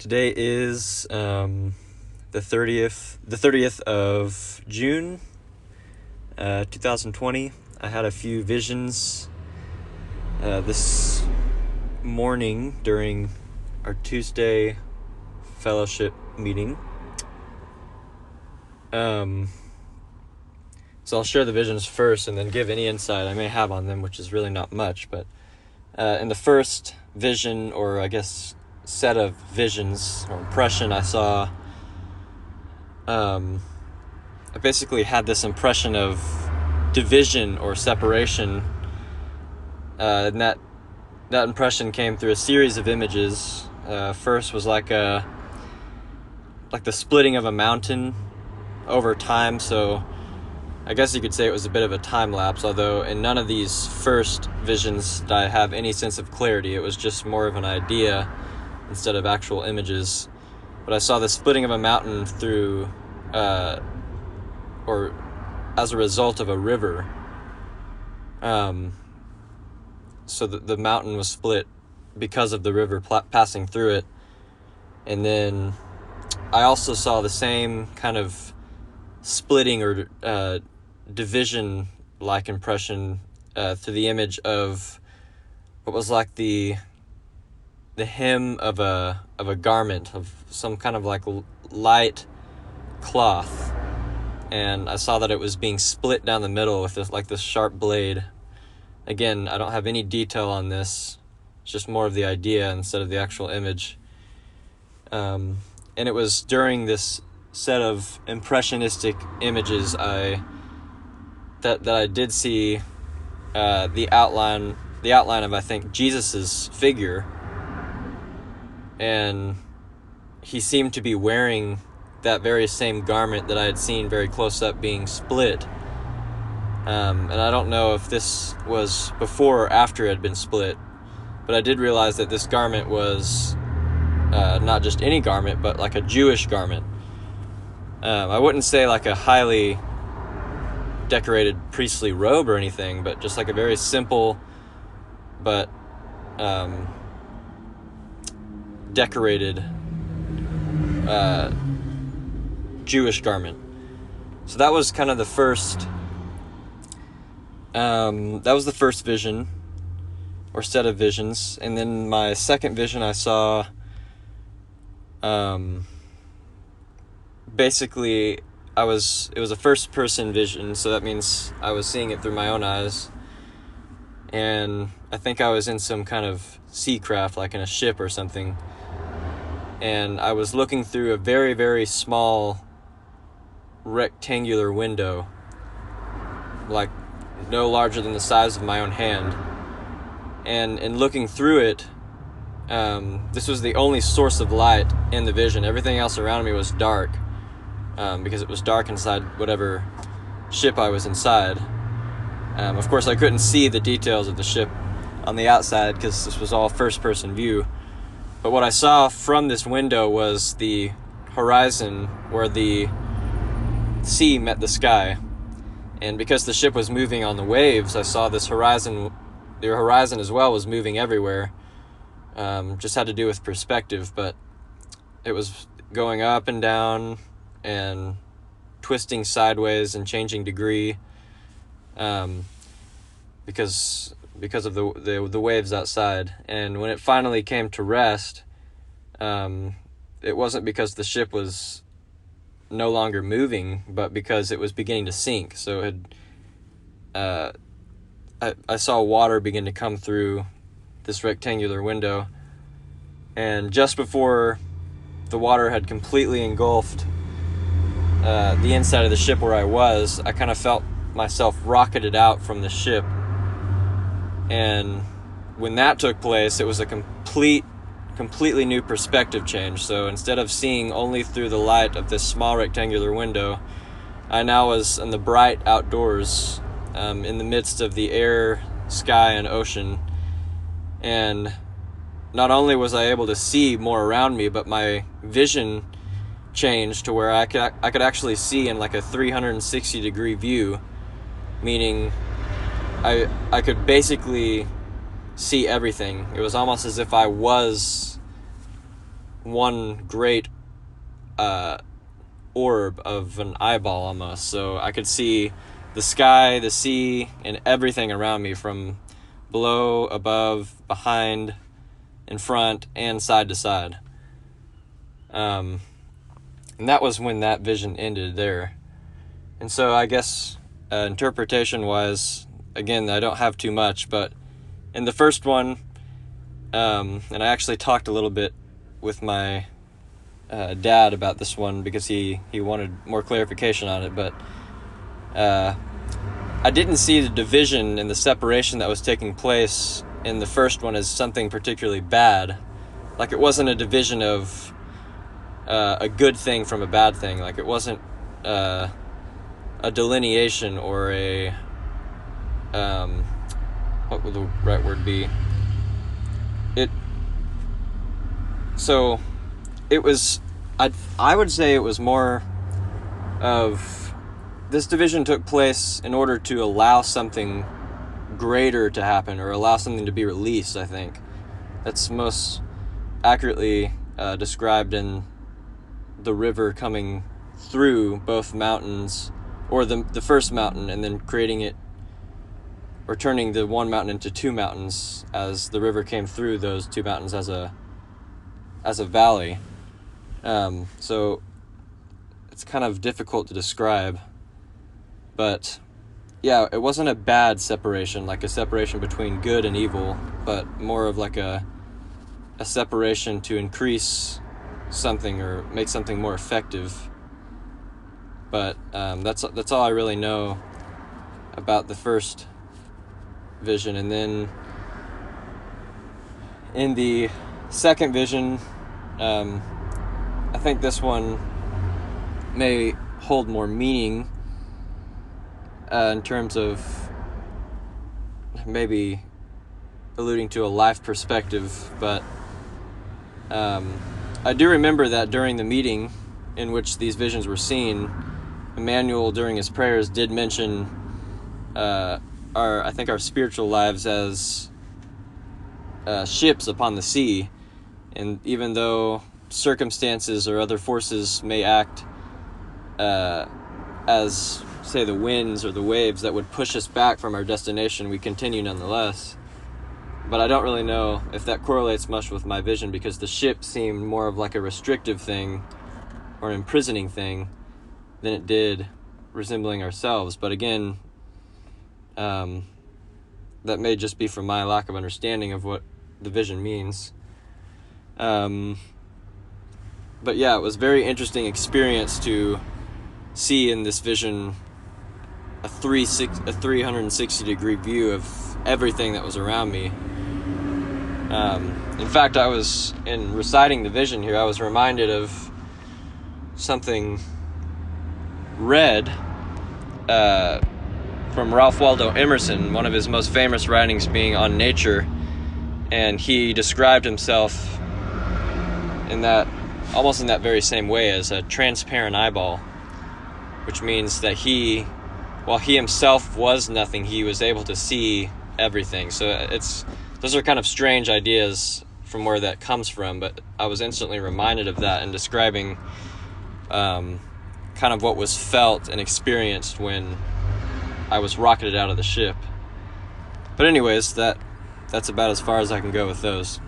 Today is the 30th of June, 2020. I had a few visions this morning during our Tuesday fellowship meeting. So I'll share the visions first and then give any insight I may have on them, which is really not much. But in the first vision, or I guess set of visions or impression I saw, I basically had this impression of division or separation, and that impression came through a series of images. First was like the splitting of a mountain over time, so I guess you could say it was a bit of a time lapse, although in none of these first visions did I have any sense of clarity. It was just more of an idea instead of actual images. But I saw the splitting of a mountain through, or as a result of a river. So the mountain was split because of the river passing through it. And then I also saw the same kind of splitting or division-like impression through the image of what was like the hem of a garment, of some kind of like light cloth, and I saw that it was being split down the middle with this sharp blade. Again, I don't have any detail on this. It's just more of the idea instead of the actual image. And it was during this set of impressionistic images that I did see the outline of, I think, Jesus's figure, and he seemed to be wearing that very same garment that I had seen very close up being split. And I don't know if this was before or after it had been split, but I did realize that this garment was not just any garment, but like a Jewish garment. I wouldn't say like a highly decorated priestly robe or anything, but just like a very simple but decorated Jewish garment. So that was kind of the first vision or set of visions. And then my second vision I saw, basically it was a first person vision, so that means I was seeing it through my own eyes. And I think I was in some kind of sea craft, like in a ship or something. And I was looking through a very, very small rectangular window, like no larger than the size of my own hand. And in looking through it, this was the only source of light in the vision. Everything else around me was dark, because it was dark inside whatever ship I was inside. Of course, I couldn't see the details of the ship on the outside because this was all first-person view. But what I saw from this window was the horizon where the sea met the sky. And because the ship was moving on the waves, I saw this horizon. The horizon as well was moving everywhere. Just had to do with perspective, but it was going up and down and twisting sideways and changing degree, because of the waves outside. And when it finally came to rest, it wasn't because the ship was no longer moving, but because it was beginning to sink. So I saw water begin to come through this rectangular window, and just before the water had completely engulfed the inside of the ship where I was, I kind of felt myself rocketed out from the ship. And when that took place, it was a completely new perspective change. So instead of seeing only through the light of this small rectangular window, I now was in the bright outdoors, in the midst of the air, sky, and ocean. And not only was I able to see more around me, but my vision changed to where I could actually see in like a 360 degree view, meaning I could basically see everything. It was almost as if I was one great orb of an eyeball almost. So I could see the sky, the sea, and everything around me from below, above, behind, in front, and side to side. And that was when that vision ended there. And so I guess interpretation-wise, again, I don't have too much, but in the first one, and I actually talked a little bit with my dad about this one because he wanted more clarification on it, but I didn't see the division and the separation that was taking place in the first one as something particularly bad. Like, it wasn't a division of a good thing from a bad thing. Like, it wasn't a delineation or a what would the right word be? So it was, I would say it was more of, this division took place in order to allow something greater to happen, or allow something to be released, I think. That's most accurately described in the river coming through both mountains, or the first mountain, and then creating it, or turning the one mountain into two mountains as the river came through those two mountains as a valley. So it's kind of difficult to describe, but yeah, it wasn't a bad separation, like a separation between good and evil, but more of like a separation to increase something or make something more effective. But that's all I really know about the first vision. And then in the second vision, I think this one may hold more meaning in terms of maybe alluding to a life perspective, but I do remember that during the meeting in which these visions were seen, Emmanuel, during his prayers, did mention our spiritual lives as ships upon the sea. And even though circumstances or other forces may act as, say, the winds or the waves that would push us back from our destination, we continue nonetheless. But I don't really know if that correlates much with my vision, because the ship seemed more of like a restrictive thing or an imprisoning thing than it did resembling ourselves. But again, that may just be from my lack of understanding of what the vision means. But yeah, it was a very interesting experience to see in this vision a 360 degree view of everything that was around me. In fact, in reciting the vision here, I was reminded of something read from Ralph Waldo Emerson, one of his most famous writings being on nature, and he described himself almost in that very same way, as a transparent eyeball, which means that while he himself was nothing, he was able to see everything. So those are kind of strange ideas from where that comes from, but I was instantly reminded of that in describing kind of what was felt and experienced when I was rocketed out of the ship. But anyways, that's about as far as I can go with those.